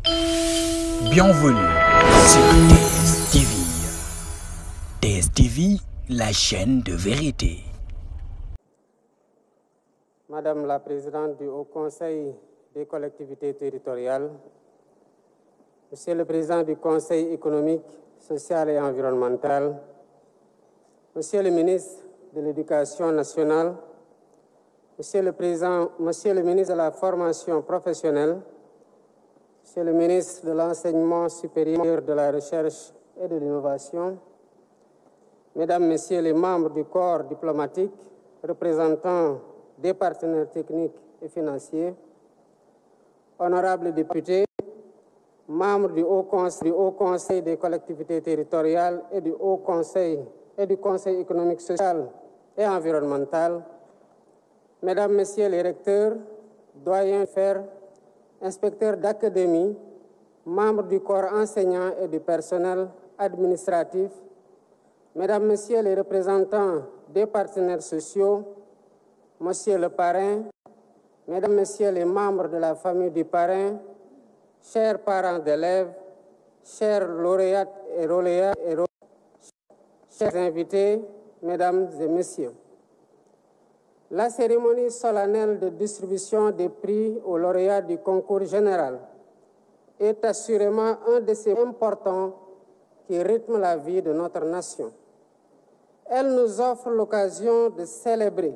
Bienvenue sur TS TV. TS TV, la chaîne de vérité. Madame la Présidente du Haut Conseil des collectivités territoriales, Monsieur le Président du Conseil économique, social et environnemental, Monsieur le Ministre de l'Éducation nationale, Monsieur le Ministre de la Formation professionnelle, Monsieur le Ministre de l'Enseignement supérieur, de la Recherche et de l'Innovation, Mesdames, Messieurs les membres du corps diplomatique, représentants des partenaires techniques et financiers, honorables députés, membres du Haut Conseil des collectivités territoriales et du Haut Conseil et du Conseil économique, social et environnemental, Mesdames, Messieurs les recteurs, doyens faire, inspecteurs d'académie, membres du corps enseignant et du personnel administratif, Mesdames, Messieurs les représentants des partenaires sociaux, Monsieur le parrain, Mesdames, Messieurs les membres de la famille du parrain, chers parents d'élèves, chers lauréates et lauréats, chers invités, Mesdames et Messieurs. La cérémonie solennelle de distribution des prix aux lauréats du concours général est assurément un de ces importants qui rythment la vie de notre nation. Elle nous offre l'occasion de célébrer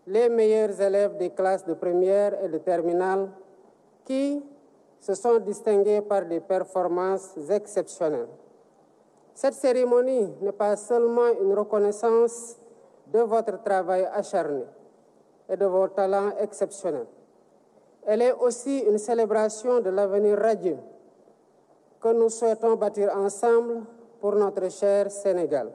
les meilleurs élèves des classes de première et de terminale qui se sont distingués par des performances exceptionnelles. Cette cérémonie n'est pas seulement une reconnaissance de votre travail acharné et de vos talents exceptionnels. Elle est aussi une célébration de l'avenir radieux que nous souhaitons bâtir ensemble pour notre cher Sénégal.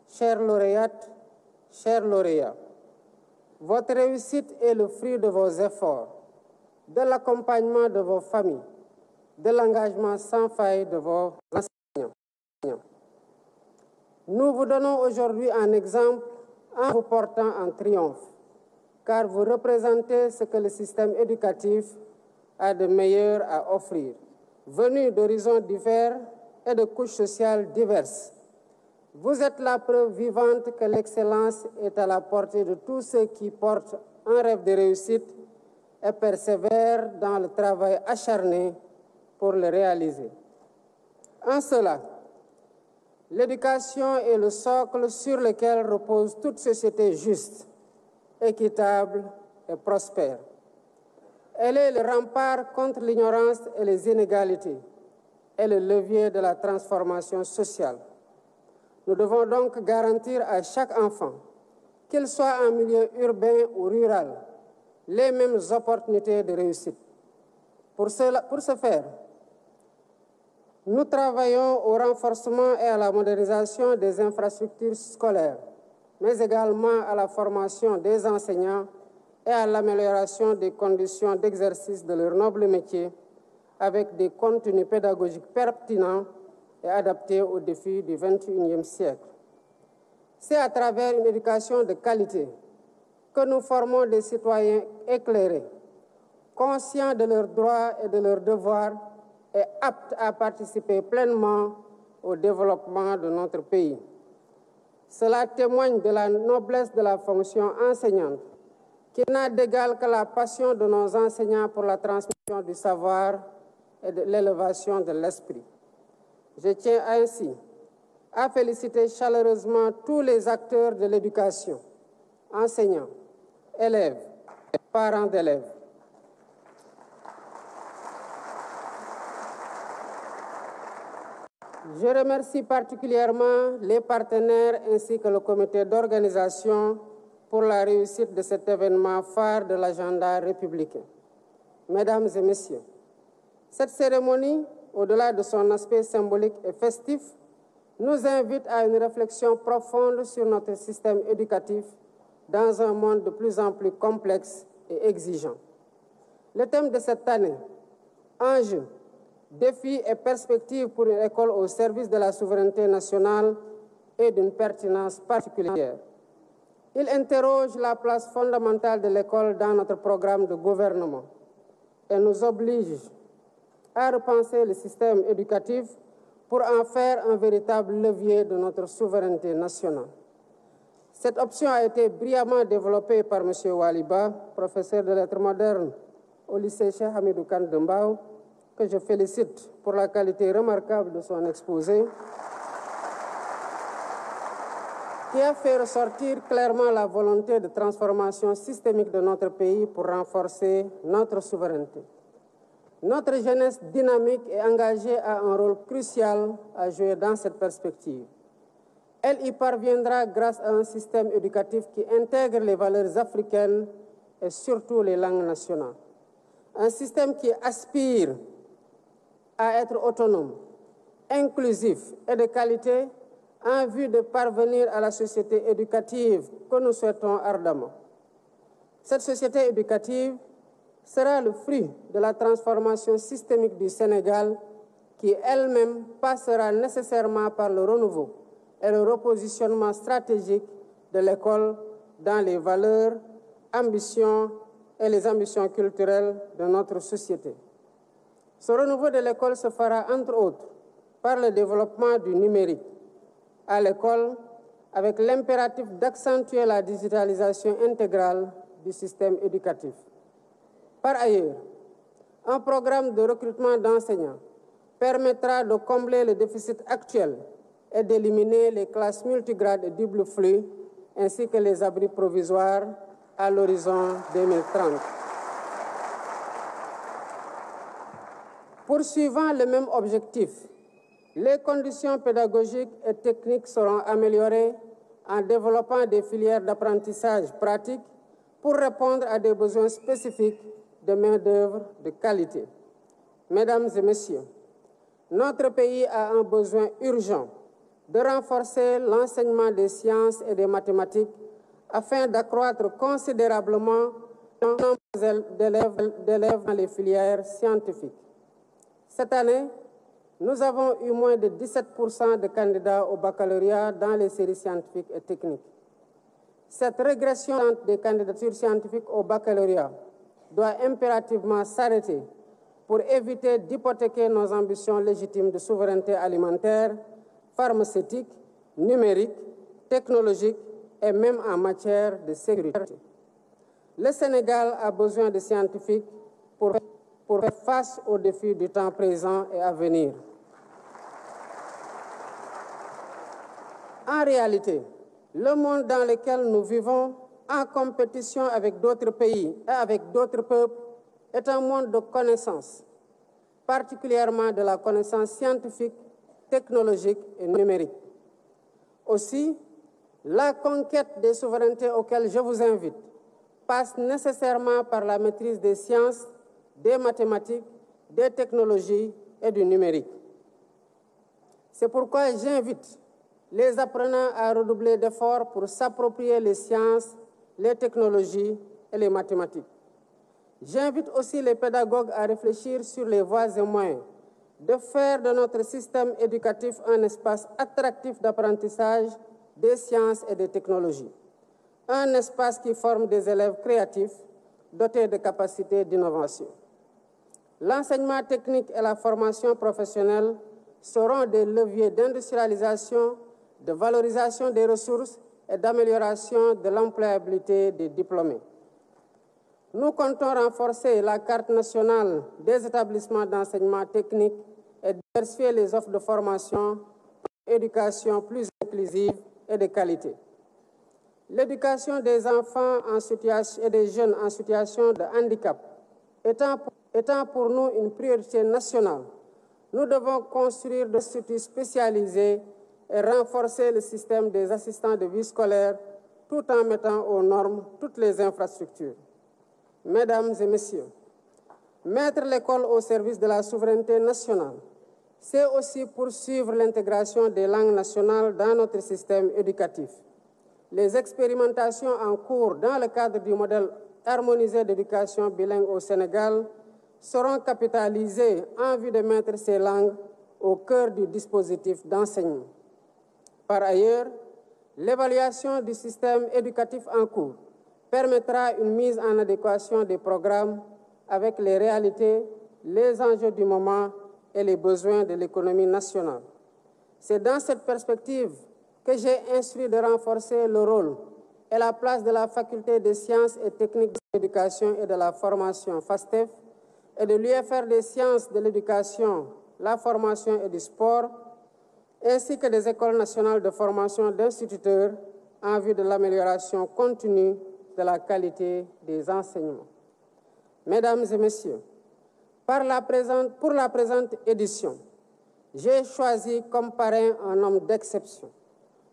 Chères lauréates, chers lauréats, votre réussite est le fruit de vos efforts, de l'accompagnement de vos familles, de l'engagement sans faille de vos enseignants. Nous vous donnons aujourd'hui un exemple en vous portant en triomphe, car vous représentez ce que le système éducatif a de meilleur à offrir. Venus d'horizons divers et de couches sociales diverses, vous êtes la preuve vivante que l'excellence est à la portée de tous ceux qui portent un rêve de réussite et persévèrent dans le travail acharné pour le réaliser. En cela, l'éducation est le socle sur lequel repose toute société juste, équitable et prospère. Elle est le rempart contre l'ignorance et les inégalités et le levier de la transformation sociale. Nous devons donc garantir à chaque enfant, qu'il soit en milieu urbain ou rural, les mêmes opportunités de réussite. Pour ce faire, nous travaillons au renforcement et à la modernisation des infrastructures scolaires, mais également à la formation des enseignants et à l'amélioration des conditions d'exercice de leur noble métier avec des contenus pédagogiques pertinents et adaptés aux défis du XXIe siècle. C'est à travers une éducation de qualité que nous formons des citoyens éclairés, conscients de leurs droits et de leurs devoirs et aptes à participer pleinement au développement de notre pays. Cela témoigne de la noblesse de la fonction enseignante, qui n'a d'égal que la passion de nos enseignants pour la transmission du savoir et de l'élévation de l'esprit. Je tiens ainsi à féliciter chaleureusement tous les acteurs de l'éducation, enseignants, élèves, parents d'élèves. Je remercie particulièrement les partenaires ainsi que le comité d'organisation pour la réussite de cet événement phare de l'agenda républicain. Mesdames et Messieurs, cette cérémonie, au-delà de son aspect symbolique et festif, nous invite à une réflexion profonde sur notre système éducatif dans un monde de plus en plus complexe et exigeant. Le thème de cette année, enjeux, défis et perspectives pour une école au service de la souveraineté nationale, est d'une pertinence particulière. Il interroge la place fondamentale de l'école dans notre programme de gouvernement et nous oblige à repenser le système éducatif pour en faire un véritable levier de notre souveraineté nationale. Cette option a été brillamment développée par M. Waliba, professeur de lettres modernes au lycée Cheikh Hamidou Kane de Mbao, que je félicite pour la qualité remarquable de son exposé, qui a fait ressortir clairement la volonté de transformation systémique de notre pays pour renforcer notre souveraineté. Notre jeunesse dynamique et engagée a un rôle crucial à jouer dans cette perspective. Elle y parviendra grâce à un système éducatif qui intègre les valeurs africaines et surtout les langues nationales. Un système qui aspire à être autonome, inclusif et de qualité en vue de parvenir à la société éducative que nous souhaitons ardemment. Cette société éducative sera le fruit de la transformation systémique du Sénégal qui elle-même passera nécessairement par le renouveau et le repositionnement stratégique de l'école dans les valeurs, ambitions et les ambitions culturelles de notre société. Ce renouveau de l'école se fera entre autres par le développement du numérique à l'école avec l'impératif d'accentuer la digitalisation intégrale du système éducatif. Par ailleurs, un programme de recrutement d'enseignants permettra de combler le déficit actuel et d'éliminer les classes multigrades et double flux, ainsi que les abris provisoires à l'horizon 2030. Poursuivant le même objectif, les conditions pédagogiques et techniques seront améliorées en développant des filières d'apprentissage pratique pour répondre à des besoins spécifiques de main-d'œuvre de qualité. Mesdames et messieurs, notre pays a un besoin urgent de renforcer l'enseignement des sciences et des mathématiques afin d'accroître considérablement le nombre d'élèves dans les filières scientifiques. Cette année, nous avons eu moins de 17% de candidats au baccalauréat dans les séries scientifiques et techniques. Cette régression des candidatures scientifiques au baccalauréat doit impérativement s'arrêter pour éviter d'hypothéquer nos ambitions légitimes de souveraineté alimentaire, pharmaceutique, numérique, technologique et même en matière de sécurité. Le Sénégal a besoin de scientifiques pour faire face aux défis du temps présent et à venir. En réalité, le monde dans lequel nous vivons, en compétition avec d'autres pays et avec d'autres peuples, est un monde de connaissances, particulièrement de la connaissance scientifique, technologique et numérique. Aussi, la conquête des souverainetés auxquelles je vous invite passe nécessairement par la maîtrise des sciences, des mathématiques, des technologies et du numérique. C'est pourquoi j'invite les apprenants à redoubler d'efforts pour s'approprier les sciences, les technologies et les mathématiques. J'invite aussi les pédagogues à réfléchir sur les voies et moyens de faire de notre système éducatif un espace attractif d'apprentissage des sciences et des technologies. Un espace qui forme des élèves créatifs, dotés de capacités d'innovation. L'enseignement technique et la formation professionnelle seront des leviers d'industrialisation, de valorisation des ressources et d'amélioration de l'employabilité des diplômés. Nous comptons renforcer la carte nationale des établissements d'enseignement technique et diversifier les offres de formation pour une éducation plus inclusive et de qualité. L'éducation des enfants et des jeunes en situation de handicap étant pour nous une priorité nationale, nous devons construire des instituts spécialisés et renforcer le système des assistants de vie scolaire tout en mettant aux normes toutes les infrastructures. Mesdames et messieurs, mettre l'école au service de la souveraineté nationale, c'est aussi poursuivre l'intégration des langues nationales dans notre système éducatif. Les expérimentations en cours dans le cadre du modèle harmonisé d'éducation bilingue au Sénégal seront capitalisées en vue de mettre ces langues au cœur du dispositif d'enseignement. Par ailleurs, l'évaluation du système éducatif en cours permettra une mise en adéquation des programmes avec les réalités les enjeux du moment et les besoins de l'économie nationale. C'est dans cette perspective que j'ai instruit de renforcer le rôle et la place de la Faculté des sciences et techniques de l'éducation et de la formation FASTEF et de l'UFR des sciences de l'éducation, la formation et du sport, ainsi que des écoles nationales de formation d'instituteurs en vue de l'amélioration continue de la qualité des enseignements. Mesdames et messieurs, pour la présente édition, j'ai choisi comme parrain un homme d'exception,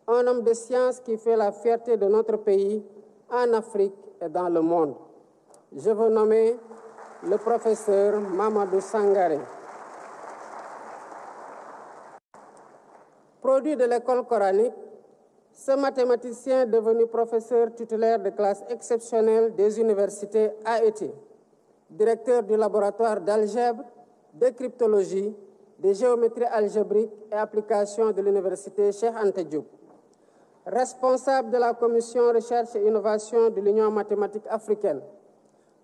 un homme de science qui fait la fierté de notre pays en Afrique et dans le monde. Je veux nommer le professeur Mamadou Sangaré. Produit de l'école coranique, ce mathématicien devenu professeur titulaire de classe exceptionnelle des universités a été directeur du laboratoire d'algèbre, de cryptologie, de géométrie algébrique et application de l'université Cheikh Anta Diop, responsable de la commission recherche et innovation de l'Union mathématique africaine,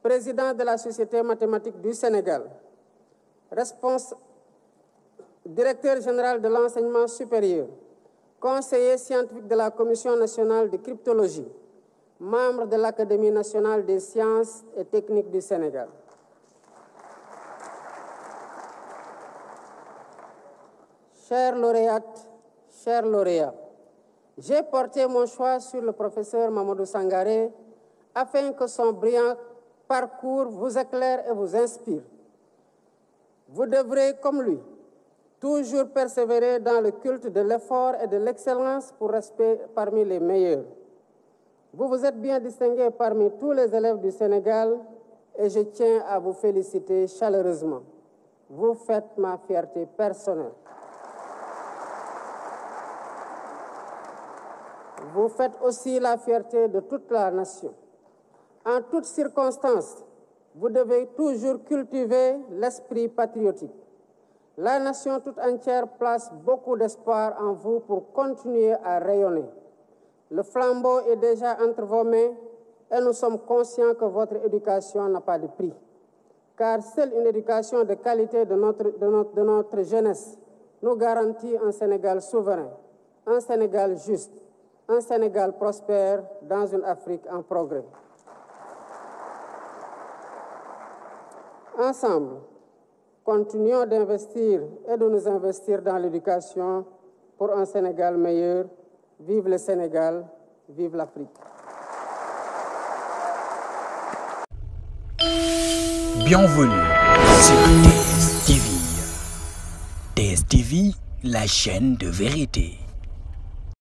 président de la Société mathématique du Sénégal, directeur général de l'enseignement supérieur, conseiller scientifique de la Commission nationale de cryptologie, membre de l'Académie nationale des sciences et techniques du Sénégal. Chers lauréates, chers lauréats, j'ai porté mon choix sur le professeur Mamadou Sangaré afin que son brillant parcours vous éclaire et vous inspire. Vous devrez, comme lui, toujours persévérer dans le culte de l'effort et de l'excellence pour rester parmi les meilleurs. Vous vous êtes bien distingué parmi tous les élèves du Sénégal et je tiens à vous féliciter chaleureusement. Vous faites ma fierté personnelle. Vous faites aussi la fierté de toute la nation. En toutes circonstances, vous devez toujours cultiver l'esprit patriotique. La nation toute entière place beaucoup d'espoir en vous pour continuer à rayonner. Le flambeau est déjà entre vos mains et nous sommes conscients que votre éducation n'a pas de prix. Car seule une éducation de qualité de notre jeunesse nous garantit un Sénégal souverain, un Sénégal juste, un Sénégal prospère dans une Afrique en progrès. Ensemble, continuons d'investir et de nous investir dans l'éducation pour un Sénégal meilleur. Vive le Sénégal, vive l'Afrique. Bienvenue sur TSTV. TSTV, la chaîne de vérité.